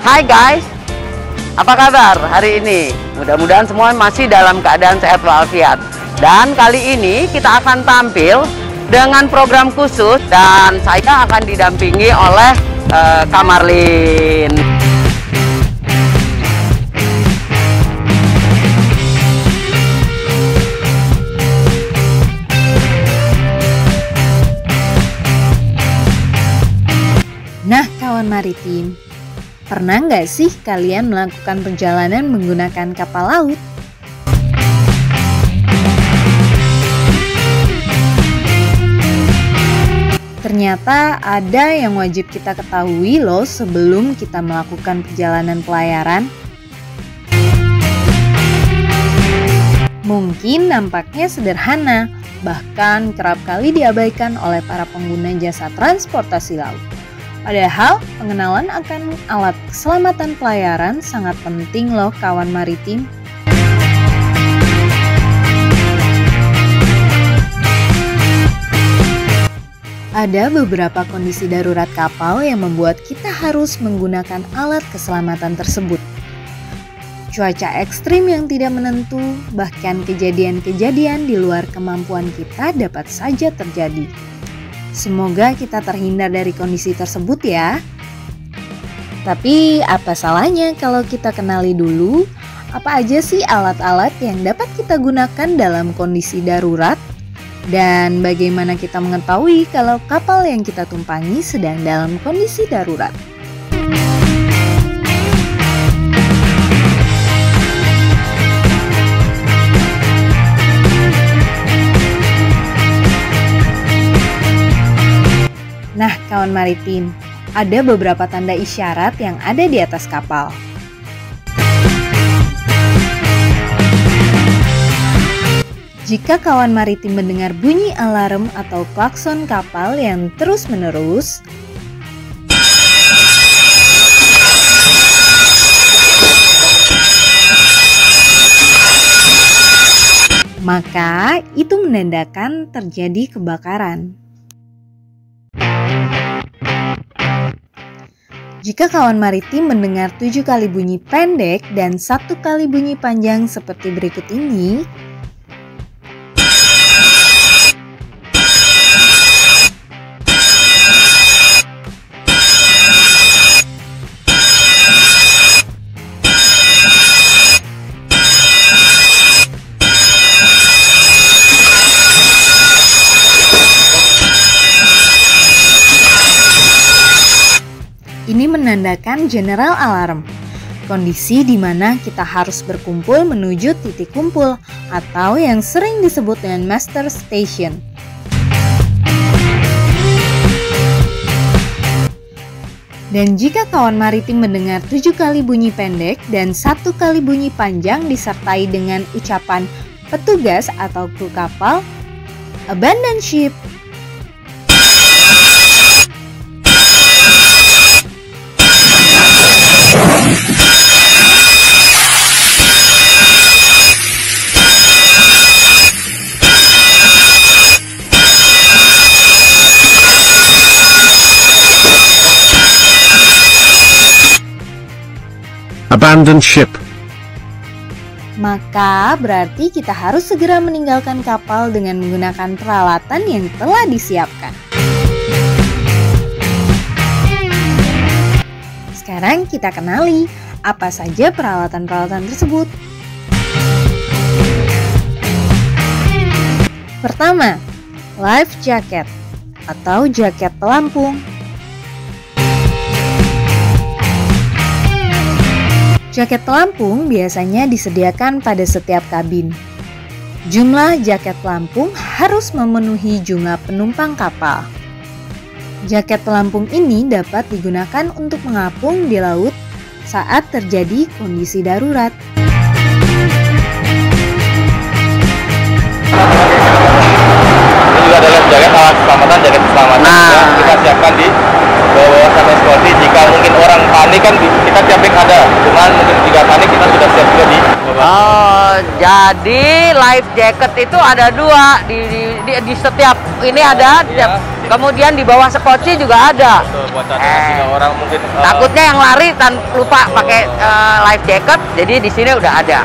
Hai guys, apa kabar hari ini? Mudah-mudahan semua masih dalam keadaan sehat walafiat. Dan kali ini kita akan tampil dengan program khusus dan saya akan didampingi oleh Kak Marlin. Nah, kawan maritim, pernah nggak sih kalian melakukan perjalanan menggunakan kapal laut? Ternyata ada yang wajib kita ketahui loh sebelum kita melakukan perjalanan pelayaran. Mungkin nampaknya sederhana, bahkan kerap kali diabaikan oleh para pengguna jasa transportasi laut. Padahal pengenalan akan alat keselamatan pelayaran sangat penting loh kawan maritim. Ada beberapa kondisi darurat kapal yang membuat kita harus menggunakan alat keselamatan tersebut. Cuaca ekstrim yang tidak menentu, bahkan kejadian-kejadian di luar kemampuan kita dapat saja terjadi. Semoga kita terhindar dari kondisi tersebut ya. Tapi apa salahnya kalau kita kenali dulu apa aja sih alat-alat yang dapat kita gunakan dalam kondisi darurat? Dan bagaimana kita mengetahui kalau kapal yang kita tumpangi sedang dalam kondisi darurat? Nah, kawan maritim, ada beberapa tanda isyarat yang ada di atas kapal. Jika kawan maritim mendengar bunyi alarm atau klakson kapal yang terus-menerus, maka itu menandakan terjadi kebakaran. Jika kawan maritim mendengar 7 kali bunyi pendek dan 1 kali bunyi panjang seperti berikut ini, ini menandakan general alarm, kondisi di mana kita harus berkumpul menuju titik kumpul atau yang sering disebut dengan master station. Dan jika kawan maritim mendengar 7 kali bunyi pendek dan 1 kali bunyi panjang disertai dengan ucapan petugas atau kru kapal, abandon ship. Abandon ship. Maka berarti kita harus segera meninggalkan kapal dengan menggunakan peralatan yang telah disiapkan. Sekarang kita kenali apa saja peralatan-peralatan tersebut. Pertama, life jacket atau jaket pelampung. Jaket pelampung biasanya disediakan pada setiap kabin. Jumlah jaket pelampung harus memenuhi jumlah penumpang kapal. Jaket pelampung ini dapat digunakan untuk mengapung di laut saat terjadi kondisi darurat. Ini juga ada jaket alat keselamatan, yang kita siapkan di bawah sampai seperti jika mungkin orang panik kan kita siapin ada, cuman mungkin jika panik kita sudah siap juga di bawah. Oh, jadi life jacket itu ada 2 di setiap ini ada. Iya, di kemudian di bawah sekoci juga ada. Betul, buat cadangan jika orang mungkin Takutnya yang lari lupa pakai life jacket, jadi di sini udah ada.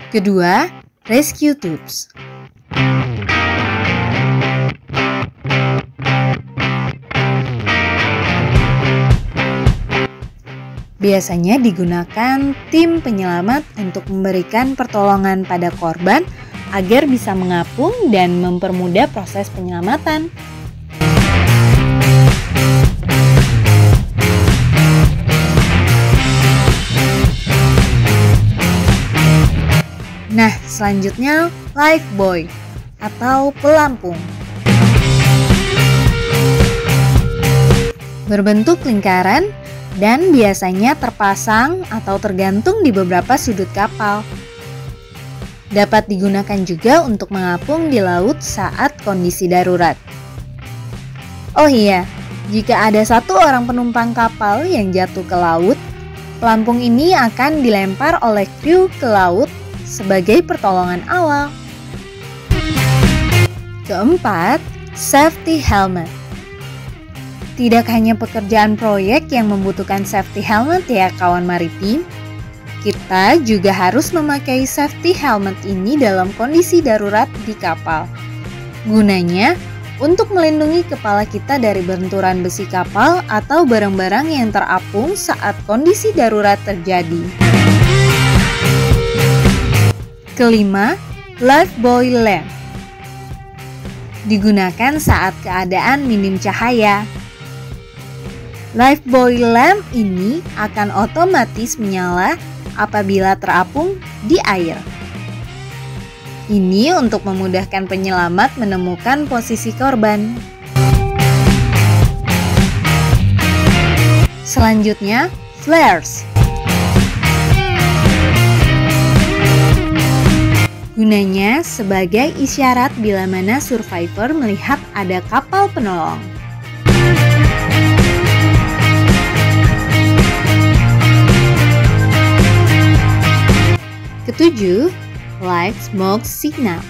Kedua, rescue tubes. Biasanya digunakan tim penyelamat untuk memberikan pertolongan pada korban agar bisa mengapung dan mempermudah proses penyelamatan. Nah, selanjutnya lifebuoy atau pelampung. Berbentuk lingkaran dan biasanya terpasang atau tergantung di beberapa sudut kapal. Dapat digunakan juga untuk mengapung di laut saat kondisi darurat. Oh iya, jika ada satu orang penumpang kapal yang jatuh ke laut, pelampung ini akan dilempar oleh kru ke laut sebagai pertolongan awal. Keempat, safety helmet. Tidak hanya pekerjaan proyek yang membutuhkan safety helmet ya kawan maritim, kita juga harus memakai safety helmet ini dalam kondisi darurat di kapal. Gunanya untuk melindungi kepala kita dari benturan besi kapal atau barang-barang yang terapung saat kondisi darurat terjadi. Kelima, lifebuoy lamp. Digunakan saat keadaan minim cahaya. Lifebuoy lamp ini akan otomatis menyala apabila terapung di air. Ini untuk memudahkan penyelamat menemukan posisi korban. Selanjutnya, flares. Gunanya sebagai isyarat bila mana survivor melihat ada kapal penolong. Ketujuh, light smoke signal.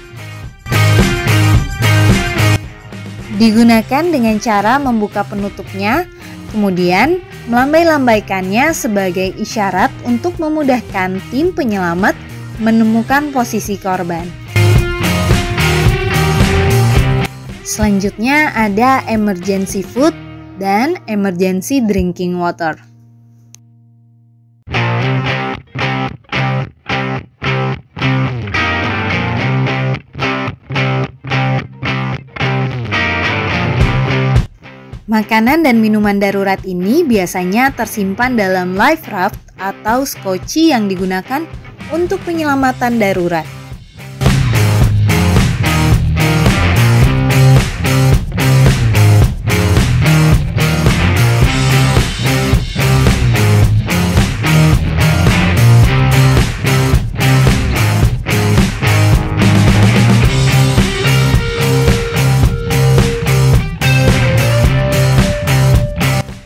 Digunakan dengan cara membuka penutupnya, kemudian melambai-lambaikannya sebagai isyarat untuk memudahkan tim penyelamat menemukan posisi korban. Selanjutnya ada emergency food dan emergency drinking water. Makanan dan minuman darurat ini biasanya tersimpan dalam life raft atau skoci yang digunakan untuk penyelamatan darurat.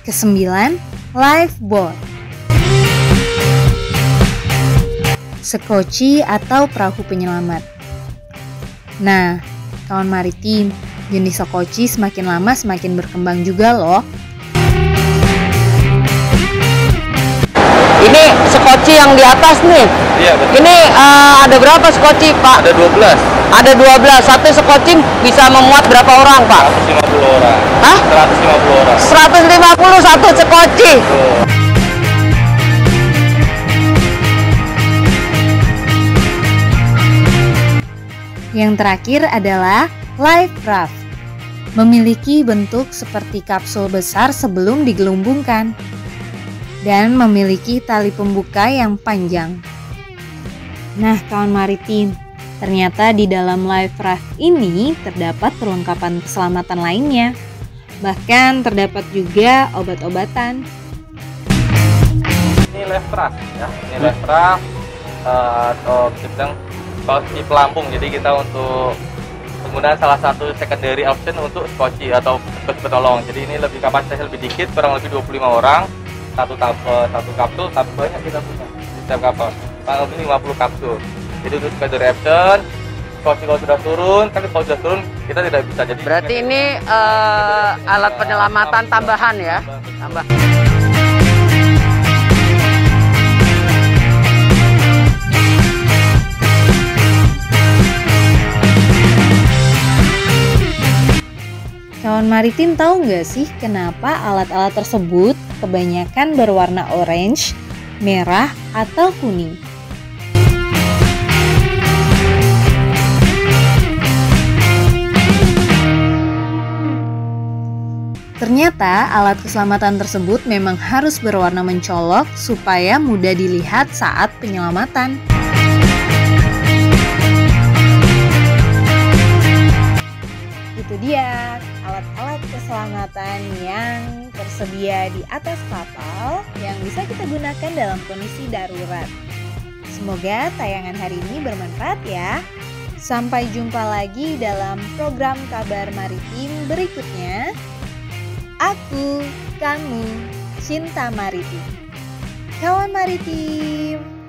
Kesembilan, lifeboat. Sekoci atau perahu penyelamat. Nah, kawan maritim, jenis sekoci semakin lama semakin berkembang juga loh. Ini sekoci yang di atas nih. Iya, betul. Ini ada berapa sekoci, Pak? Ada 12. Ada 12. Satu sekoci bisa memuat berapa orang, Pak? 150 orang. Hah? 150 orang. 150 satu sekoci. Betul. Yang terakhir adalah life raft. Memiliki bentuk seperti kapsul besar sebelum digelembungkan dan memiliki tali pembuka yang panjang. Nah, kawan maritim, ternyata di dalam life raft ini terdapat perlengkapan keselamatan lainnya. Bahkan terdapat juga obat-obatan. Ini life raft ya. Ini life raft atau bisa bilang skoci pelampung. Jadi kita untuk penggunaan salah satu secondary option untuk skoci atau skoci penolong. Jadi ini lebih kapasitasnya lebih dikit, kurang lebih 25 orang. Satu kapsul, tapi banyak kita punya di setiap kapal. Kurang lebih 50 kapsul. Jadi untuk secondary option kalau sudah turun, kan kalau sudah turun kita tidak bisa. Jadi Berarti ini alat penyelamatan tambahan ya? Tambah. Kawan maritim tahu nggak sih kenapa alat-alat tersebut kebanyakan berwarna orange, merah, atau kuning? Ternyata alat keselamatan tersebut memang harus berwarna mencolok supaya mudah dilihat saat penyelamatan. Itu dia alat-alat keselamatan yang tersedia di atas kapal yang bisa kita gunakan dalam kondisi darurat. Semoga tayangan hari ini bermanfaat ya. Sampai jumpa lagi dalam program Kabar Maritim berikutnya. Aku, kamu, cinta maritim. Kawan maritim.